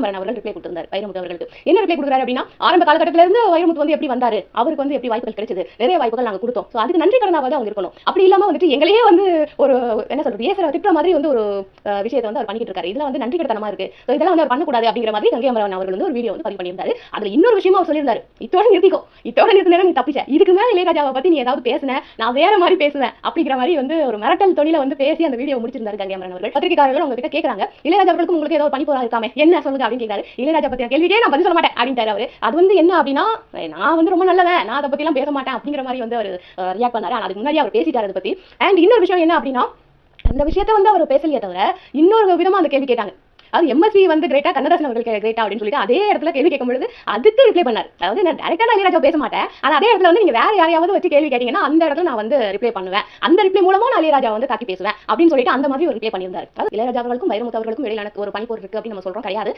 கங்கையமரன் அவர்கள் ரிப்ளை கொடுத்திருந்தார் வைரமுத்து அவர்களுக்கு. என்ன ரிப்ளை கொடுக்குறாரு அப்படின்னா, ஆரம்ப காலகட்டத்தில இருந்து வைரமுத்து வந்து எப்படி வந்தாரு, அவருக்கு வந்து எப்படி வாய்ப்புகள் கிடைச்சது, நிறைய வாய்ப்புகள் நாங்க கொடுத்தோம். சோ அதுக்கு நன்றி கடனாவது அவங்க இருக்கணும். அப்படி இல்லாம வந்துட்டு எங்களையே வந்து ஒரு என்ன சொல்றது ஏசற திட்டுற மாதிரி வந்து ஒரு விஷயத்தை வந்து அவர் பண்ணிட்டு இருக்காரு. இதெல்லாம் வந்து நன்றி கடத்தனமா இருக்கு. சோ இதெல்லாம் வந்து அவர் பண்ணக்கூடாது அப்படிங்கிற மாதிரி கங்கையமரன் அவர்கள் வந்து ஒரு வீடியோ வந்து பதிவு பண்ணியிருந்தாரு. அதுல இன்னொரு விஷயமா அவர் சொல்லியிருந்தாரு, இதோட நிறுத்திக்கோ, இதோட நிறுத்தினா நீ தப்பிச்ச, இதுக்கு மேல இளையராஜாவை பத்தி நீ ஏதாவது பேசுன நான் வேற மாதிரி பேசுவேன் அப்படிங்கிற மாதிரி வந்து ஒரு மிரட்டல் தொனில வந்து பேசி அந்த வீடியோ முடிச்சிருந்தாரு கங்கையமரன் அவர்கள். பத்திரிகையாளர்கள் உங்ககிட்ட கேக்குறாங்க, இளையராஜா அவர்களுக்கு உங்களுக்கு ஏதோ பணி போறா இருக்காமே, என்ன சொல்லுங்க அப்படின்னு கேட்டாரு. இளையராஜா பத்தின கேள்விக்கே நான் பதில் சொல்ல மாட்டேன் அப்படின்ட்டாரு அவரு. அது வந்து என்ன அப்படின்னா, நான் வந்து ரொம்ப நல்லவன், நான் அதை பத்தி எல்லாம் பேச மாட்டேன் அப்படிங்கிற மாதிரி வந்து அவர் ரியாக்ட் பண்ணாரு. ஆனா அதுக்கு முன்னாடி அவர் பேசிட்டாரு அதை பத்தி. அண்ட் இன்னொரு விஷயம் என்ன அப்படின்னா, அந்த விஷயத்தை வந்து அவர் பேசலையே தவிர இன்னொரு விதமா அந்த கேள்வி கேட்டாங்க. அது எம்எஸ்வி வந்து கிரேட்டா, கண்ணதாசன் அவர்கள் கிரேட்டா அப்படின்னு சொல்லிட்டு அதே இடத்துல கேள்வி கேட்கும்போது அதுக்கு ரிப்ளை பண்ணார். அதாவது நான் டைரக்டா இளையராஜா பேச மாட்டேன், ஆனா அதே இடத்துல வந்து நீங்க வேற யாரையாவது வச்சு கேள்வி கேட்டீங்கன்னா அந்த இடத்துல நான் வந்து ரிப்ளை பண்ணுவேன், அந்த ரிப்ளை மூலமா நான் இளையராஜா வந்து தாக்கி பேசுவேன் அப்படின்னு சொல்லிட்டு அந்த மாதிரி ஒரு ரிப்ளை பண்ணியிருந்தாரு. அது இளையராஜா அவர்களுக்கும் வைரமுத்து அவர்களுக்கும் இடையிலான ஒரு பனிப்போர் இருக்கு அப்படின்னு நம்ம சொல்றோம் கிடையாது.